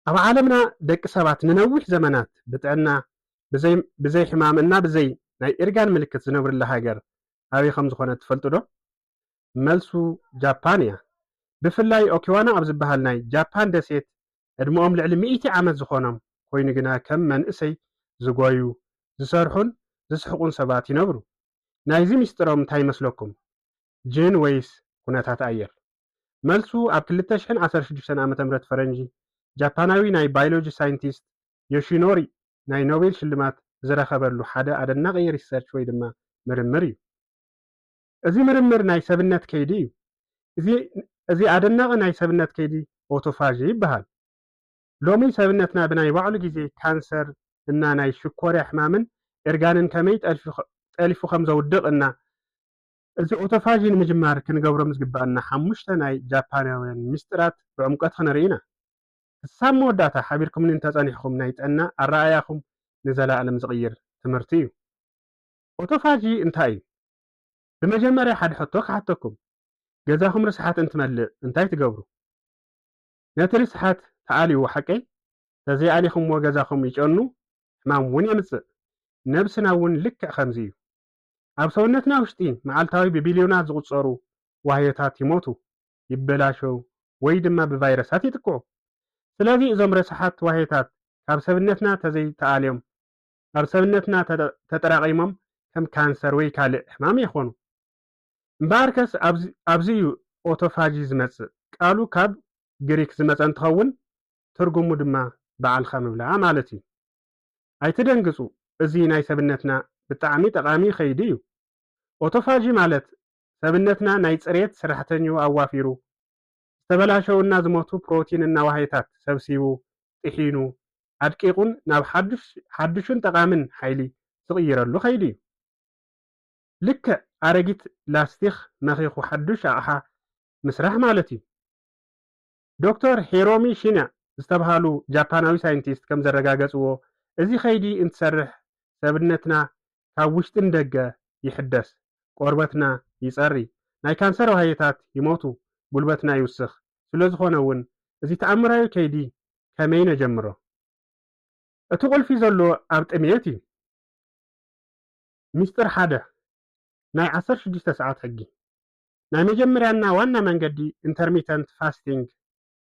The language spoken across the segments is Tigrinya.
ኣብ ዓለምና ደቂ ሰባት ንነዊሕ ዘመናት ብጥዕና ብዘይ ሕማም እና ብዘይ ናይ እርጋን ምልክት ዝነብሩላ ሃገር ኣበይ ከም ዝኾነ ትፈልጡ ዶ? መልሱ ጃፓን እያ። ብፍላይ ኦኪዋና ኣብ ዝበሃል ናይ ጃፓን ደሴት ዕድመኦም ልዕሊ 100 ዓመት ዝኾኖም ኮይኑ ግና ከም መንእሰይ ዝጎዩ ዝሰርሑን ዝስሕቁን ሰባት ይነብሩ። ናይዚ ሚስጥሮም እንታይ ይመስለኩም? ጅን ወይስ ኩነታት ኣየር? መልሱ ኣብ 2016 ዓ.ም ፈረንጂ ጃፓናዊ ናይ ባዮሎጂ ሳይንቲስት ዮሺኖሪ ናይ ኖቤል ሽልማት ዝረኸበሉ ሓደ ኣደናቂ ሪሰርች ወይ ድማ ምርምር እዩ። እዚ ምርምር ናይ ሰብነት ከይዲ እዩ። እዚ ኣደናቂ ናይ ሰብነት ከይዲ ኦቶፋጂ ይበሃል። ሎሚ ሰብነትና ብናይ ባዕሉ ግዜ ካንሰር እና ናይ ሽኮርያ ሕማምን እርጋንን ከመይ ጠሊፉ ከም ዘውድቕ እና እዚ ኦቶፋጂ ንምጅማር ክንገብሮም ዝግባአና 5 ናይ ጃፓናውያን ሚስጥራት ብዕምቀት ክንርኢ ኢና። ክሳብ መወዳእታ ሓቢርኩም እንተፀኒሕኩም ናይ ጥዕና ኣረኣያኩም ንዘላለም ዝቕይር ትምህርቲ እዩ። ኦቶፋጂ እንታይ እዩ? ብመጀመርያ ሓደ ሕቶ ክሓተኩም፣ ገዛኩም ርስሓት እንትመልእ እንታይ ትገብሩ? ነቲ ርስሓት ተኣልዩ ሓቀይ ተዘይኣሊኹምዎ ገዛኩም ይጨኑ፣ ሕማም እውን የምፅእ። ነብስና እውን ልክዕ ከምዚ እዩ። ኣብ ሰውነትና ውሽጢ መዓልታዊ ብቢልዮናት ዝቁፀሩ ዋህዮታት ይሞቱ፣ ይበላሸው ወይ ድማ ብቫይረሳት ይጥቅዑ። ስለዚ እዞም ረስሓት ዋህዮታት ካብ ሰብነትና ተዘይተኣልዮም ኣብ ሰብነትና ተጠራቂሞም ከም ካንሰር ወይ ካልእ ሕማም ይኾኑ። እምበኣርከስ ኣብዚ እዩ ኦቶፋጂ ዝመፅእ። ቃሉ ካብ ግሪክ ዝመፀ እንትኸውን ትርጉሙ ድማ በዓልካ ምብላዕ ማለት እዩ። ኣይትደንግፁ፣ እዚ ናይ ሰብነትና ብጣዕሚ ጠቃሚ ከይዲ እዩ። ኦቶፋጂ ማለት ሰብነትና ናይ ፅሬት ሰራሕተኛኡ ኣዋፊሩ ዝተበላሸውና ዝሞቱ ፕሮቲን እና ዋህይታት ሰብሲቡ ጥሒኑ ኣድቂቁን ናብ ሓድሹን ጠቃምን ሓይሊ ዝቕይረሉ ከይዲ እዩ። ልክዕ ኣረጊት ላስቲክ መኺኹ ሓዱሽ ኣቕሓ ምስራሕ ማለት እዩ። ዶክተር ሂሮሚ ሺና ዝተባሃሉ ጃፓናዊ ሳይንቲስት ከም ዘረጋገፅዎ እዚ ከይዲ እንትሰርሕ ሰብነትና ካብ ውሽጥን ደገ ይሕደስ፣ ቆርበትና ይፀሪ፣ ናይ ካንሰር ዋህይታት ይሞቱ፣ ጉልበትና ይውስኽ። ስለዝኾነ እውን እዚ ተኣምራዊ ከይዲ ከመይ ነጀምሮ? እቲ ቁልፊ ዘሎ ኣብ ጥምየት እዩ። ሚስጥር ሓደ ናይ 16 ሰዓት ሕጊ። ናይ መጀመርያና ዋና መንገዲ ኢንተርሚተንት ፋስቲንግ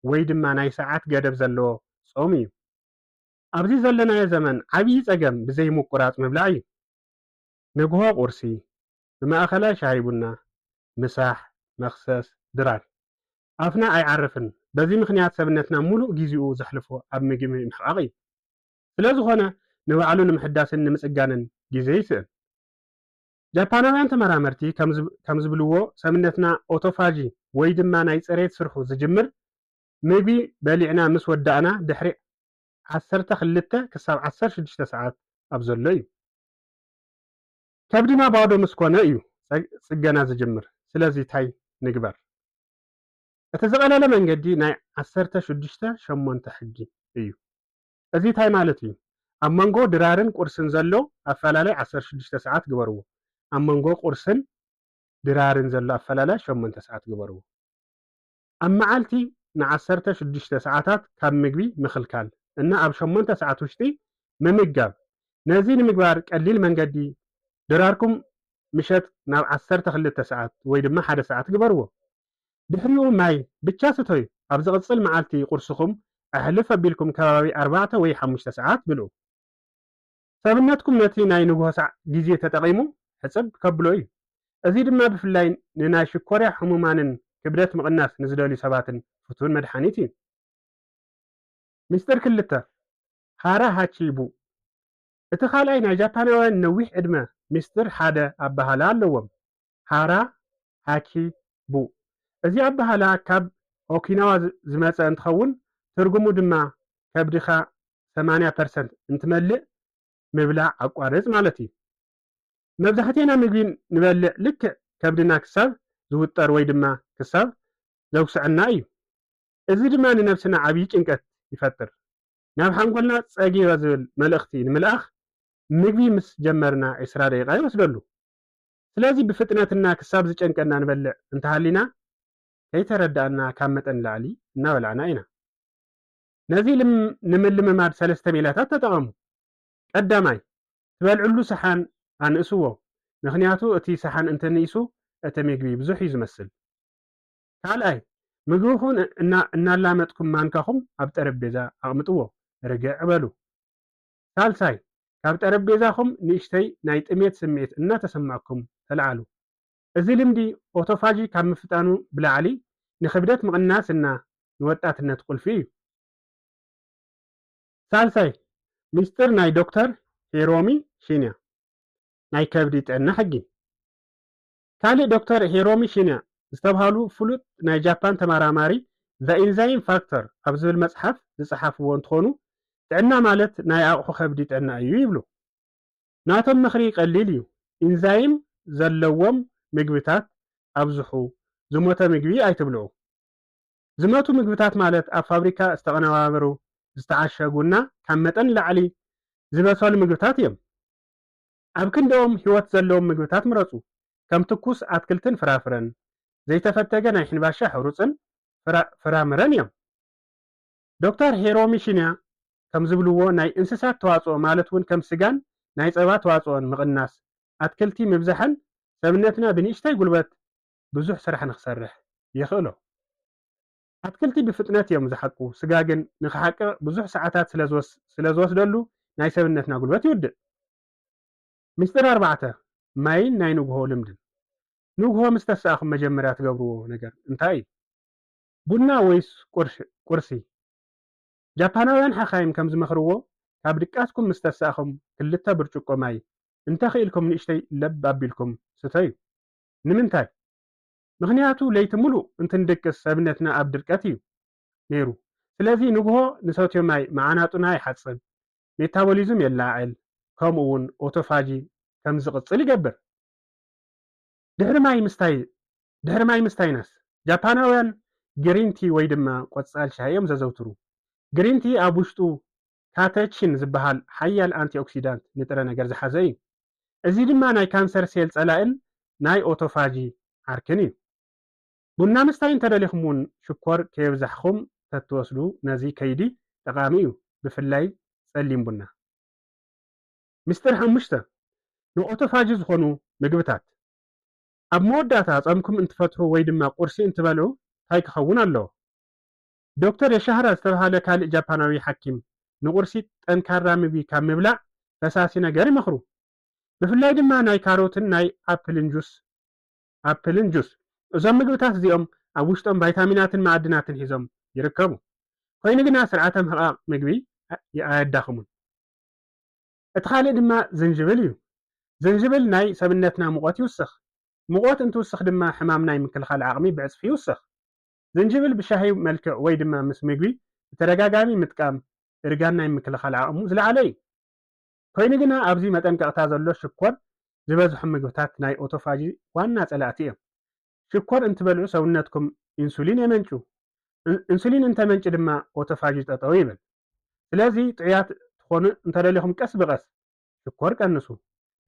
ወይ ድማ ናይ ሰዓት ገደብ ዘለዎ ጾም እዩ። ኣብዚ ዘለናዮ ዘመን ዓብይ ፀገም ብዘይ ምቁራፅ ምብላዕ እዩ። ንግሆ ቁርሲ፣ ብማእኸላይ ሻሂ ቡና፣ ምሳሕ፣ መክሰስ፣ ድራር ኣፍና ኣይዓርፍን። በዚ ምክንያት ሰብነትና ሙሉእ ግዚኡ ዘሕልፎ ኣብ ምግቢ ምሕቃቅ እዩ። ስለዝኾነ ንባዕሉ ንምሕዳስን ንምፅጋንን ግዜ ይስእን። ጃፓናውያን ተመራመርቲ ከም ዝብልዎ ሰብነትና ኦቶፋጂ ወይ ድማ ናይ ፅሬት ስርሑ ዝጅምር ምግቢ በሊዕና ምስ ወዳእና ድሕሪ 12 ክሳብ 16 ሰዓት ኣብ ዘሎ እዩ። ከብድና ባዶ ምስ ኮነ እዩ ፅገና ዝጅምር። ስለዚ እንታይ ንግበር? እቲ ዝቐለለ መንገዲ ናይ 16-8 ሕጊ እዩ። እዚ እንታይ ማለት እዩ? ኣብ መንጎ ድራርን ቁርስን ዘሎ ኣፈላላይ 16 ሰዓት ግበርዎ። ኣብ መንጎ ቁርስን ድራርን ዘሎ ኣፈላላይ 8 ሰዓት ግበርዎ። ኣብ መዓልቲ ን16 ሰዓታት ካብ ምግቢ ምኽልካል እና ኣብ 8 ሰዓት ውሽጢ ምምጋብ። ነዚ ንምግባር ቀሊል መንገዲ ድራርኩም ምሸት ናብ 12 ሰዓት ወይ ድማ 1 ሰዓት ግበርዎ። ድሕሪኡ ማይ ብቻ ስተዩ። ኣብ ዝቕፅል መዓልቲ ቁርስኩም ኣሕልፍ ኣቢልኩም ከባቢ 4 ወይ 5 ሰዓት ብልዑ። ሰብነትኩም ነቲ ናይ ንግሆ ግዜ ተጠቂሙ ሕፅብ ከብሎ እዩ። እዚ ድማ ብፍላይ ንናይ ሽኮርያ ሕሙማንን ክብደት ምቕናስ ንዝደልዩ ሰባትን ፍቱን መድሓኒት እዩ። ሚስጥር 2 ሃራ ሃቺቡ። እቲ ካልኣይ ናይ ጃፓናውያን ነዊሕ ዕድመ ሚስጥር ሓደ ኣባሃላ ኣለዎም፣ ሃራ ሃቺቡ። እዚ ኣባሃላ ካብ ኦኪናዋ ዝመፀ እንትኸውን ትርጉሙ ድማ ከብድኻ 80% እንትመልእ ምብላዕ ኣቋርፅ ማለት እዩ። መብዛሕትና ምግቢ ንበልዕ ልክዕ ከብድና ክሳብ ዝውጠር ወይ ድማ ክሳብ ዘውስዐና እዩ። እዚ ድማ ንነብስና ዓብይ ጭንቀት ይፈጥር። ናብ ሓንጎልና ፀጊበ ዝብል መልእኽቲ ንምልኣኽ ምግቢ ምስ ጀመርና 20 ደቂቃ ይወስደሉ። ስለዚ ብፍጥነትና ክሳብ ዝጨንቀና ንበልዕ እንተሃሊና ከይተረዳእና ካብ መጠን ላዕሊ እናበላዕና ኢና። ነዚ ንምልምማድ 3 ሜላታት ተጠቐሙ። ቀዳማይ ትበልዕሉ ሰሓን ኣንእስዎ፣ ምክንያቱ እቲ ሰሓን እንተንኢሱ እቲ ምግቢ ብዙሕ እዩ ዝመስል። ካልኣይ ምግብኹም እናላመጥኩም ማንካኹም ኣብ ጠረጴዛ ኣቕምጥዎ፣ ርግዕ በሉ። ሳልሳይ ካብ ጠረጴዛኹም ንእሽተይ ናይ ጥሜት ስምዒት እናተሰማዕኩም ተለዓሉ። እዚ ልምዲ ኦቶፋጂ ካብ ምፍጣኑ ብላዕሊ ንክብደት ምቕናስ እና ንወጣትነት ቁልፊ እዩ። ሳልሳይ ምስጢር ናይ ዶክተር ሂሮሚ ሺንያ ናይ ከብዲ ጥዕና ሕጊ። ካልእ ዶክተር ሂሮሚ ሺንያ ዝተባሃሉ ፍሉጥ ናይ ጃፓን ተመራማሪ ዘ ኢንዛይም ፋክተር ኣብ ዝብል መፅሓፍ ዝፀሓፍዎ እንትኾኑ ጥዕና ማለት ናይ ኣቑሑ ከብዲ ጥዕና እዩ ይብሉ። ናቶም ምኽሪ ቀሊል እዩ። ኢንዛይም ዘለዎም ምግብታት ኣብዝሑ፣ ዝሞተ ምግቢ ኣይትብልዑ። ዝመቱ ምግብታት ማለት ኣብ ፋብሪካ ዝተቐነባበሩ ዝተዓሸጉና ካብ መጠን ላዕሊ ዝበሰሉ ምግብታት እዮም። ኣብ ክንደኦም ሂወት ዘለዎም ምግብታት ምረፁ፣ ከም ትኩስ ኣትክልትን ፍራፍረን፣ ዘይተፈተገ ናይ ሕንባሻ ሕሩፅን ፍራምረን እዮም። ዶክተር ሂሮሚ ሺንያ ከም ዝብልዎ ናይ እንስሳት ተዋፅኦ ማለት እውን ከም ስጋን ናይ ፀባ ተዋፅኦን ምቕናስ፣ ኣትክልቲ ምብዛሕን ሰብነትና ብንእሽተይ ጉልበት ብዙሕ ስራሕ ንክሰርሕ ይኽእሎ። ኣትክልቲ ብፍጥነት እዮም ዝሓቁ፣ ስጋ ግን ንክሓቅቕ ብዙሕ ሰዓታት ስለዝወስደሉ ናይ ሰብነትና ጉልበት ይውድእ። ምስጢር 4 ማይን ናይ ንግሆ ልምድን። ንግሆ ምስ ተሰኣኹም መጀመርያ ትገብርዎ ነገር እንታይ እዩ? ቡና ወይስ ቁርሲ? ጃፓናውያን ሓኻይም ከም ዝመኽርዎ ካብ ድቃስኩም ምስ ተሰኣኹም 2 ብርጭቆ ማይ እንተኽኢልኩም ንእሽተይ ለብ ኣቢልኩም ስተዩ። ንምንታይ? ምክንያቱ ለይቲ ሙሉእ እንትንድቅስ ሰብነትና ኣብ ድርቀት እዩ ነይሩ። ስለዚ ንግሆ ንሰትዮ ማይ ማዓናጡና ይሓፅብ፣ ሜታቦሊዝም የላዕል፣ ከምኡ እውን ኦቶፋጂ ከም ዝቕፅል ይገብር። ድሕሪ ማይ ምስታይናስ ጃፓናውያን ግሪንቲ ወይ ድማ ቆፃል ሻሂ እዮም ዘዘውትሩ። ግሪንቲ ኣብ ውሽጡ ካቴቺን ዝበሃል ሓያል አንቲኦክሲዳንት ንጥረ ነገር ዝሓዘ እዩ። እዚ ድማ ናይ ካንሰር ሴል ፀላእን ናይ ኦቶፋጂ ዓርክን እዩ። ቡና ምስታይ እንተደሊኹም እውን ሽኮር ከየብዛሕኩም ተትወስዱ ነዚ ከይዲ ጠቃሚ እዩ፣ ብፍላይ ፀሊም ቡና። ምስጢር 5 ንኦቶፋጂ ዝኾኑ ምግብታት። ኣብ መወዳእታ ፆምኩም እንትፈትሑ ወይ ድማ ቁርሲ እንትበልዑ እንታይ ክኸውን ኣለዎ? ዶክተር የሻህራ ዝተባሃለ ካልእ ጃፓናዊ ሓኪም ንቁርሲ ጠንካራ ምግቢ ካብ ምብላዕ ፈሳሲ ነገር ይመኽሩ። ብፍላይ ድማ ናይ ካሮትን ናይ ኣፕልን ጁስ። እዞም ምግብታት እዚኦም ኣብ ውሽጦም ቫይታሚናትን ማዕድናትን ሒዞም ይርከቡ። ኮይኑ ግና ስርዓተ ምሕቃቅ ምግቢ ኣየዳኽሙን። እቲ ካልእ ድማ ዝንጅብል እዩ። ዝንጅብል ናይ ሰብነትና ሙቐት ይውስኽ። ሙቐት እንትውስኽ ድማ ሕማም ናይ ምክልኻል ዓቕሚ ብዕፅፊ ይውስኽ። ዝንጅብል ብሻሂ መልክዕ ወይ ድማ ምስ ምግቢ ብተደጋጋሚ ምጥቃም እርጋን ናይ ምክልኻል ዓቕሙ ዝለዓለ እዩ። ኮይኑ ግና ኣብዚ መጠንቀቕታ ዘሎ ሽኮር ዝበዝሖም ምግብታት ናይ ኦቶፋጂ ዋና ፀላእቲ እዮም። ሽኮር እንትበልዑ ሰውነትኩም ኢንሱሊን የመንጩ። ኢንሱሊን እንተመንጭ ድማ ኦቶፋጂ ጠጠው ይብል። ስለዚ ጥዑያት ትኾኑ እንተደሊኹም ቀስ ብቐስ ሽኮር ቀንሱ።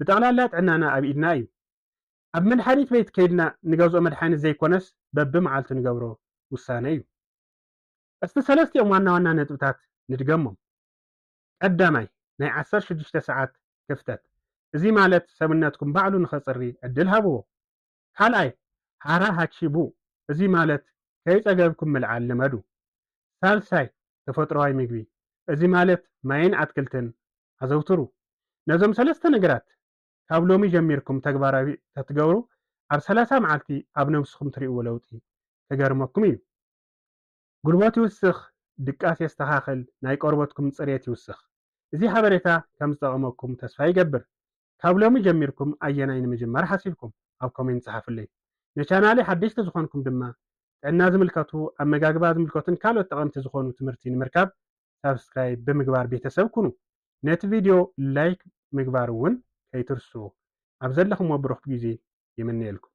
ብጠቕላላ ጥዕናና ኣብ ኢድና እዩ። ኣብ መድሓኒት ቤት ከይድና ንገዝኦ መድሓኒት ዘይኮነስ በብመዓልቱ ንገብሮ ውሳነ እዩ። እስቲ 3 ዋና ነጥብታት ንድገሞም። ቀዳማይ ናይ 16 ሰዓት ክፍተት፣ እዚ ማለት ሰብነትኩም ባዕሉ ንኸፅሪ ዕድል ሃብዎ። ካልኣይ ሃራ ሃቺቡ፣ እዚ ማለት ከይፀገብኩም ምልዓል ልመዱ። ሳልሳይ ተፈጥሮኣዊ ምግቢ፣ እዚ ማለት ማይን ኣትክልትን ኣዘውትሩ። ነዞም 3 ነገራት ካብ ሎሚ ጀሚርኩም ተግባራዊ ተትገብሩ ኣብ 30 መዓልቲ ኣብ ነብስኩም ትሪእዎ ለውጢ ከገርመኩም እዩ። ጉልበት ይውስኽ፣ ድቃስ የስተኻኽል፣ ናይ ቆርበትኩም ፅሬት ይውስኽ። እዚ ሓበሬታ ከም ዝጠቕመኩም ተስፋ ይገብር። ካብ ሎሚ ጀሚርኩም ኣየናይ ንምጅማር ሓሲብኩም ኣብ ኮሜንት ፀሓፉለይ። ንቻናለይ ሓደሽቲ ዝኾንኩም ድማ ጥዕና ዝምልከቱ ኣመጋግባ ዝምልከቱን ካልኦት ጠቐምቲ ዝኾኑ ትምህርቲ ንምርካብ ሳብስክራይብ ብምግባር ቤተሰብ ኩኑ። ነቲ ቪድዮ ላይክ ምግባር እውን ከይትርስዎ። ኣብ ዘለኹም ብሩኽ ግዜ ይምነየልኩም።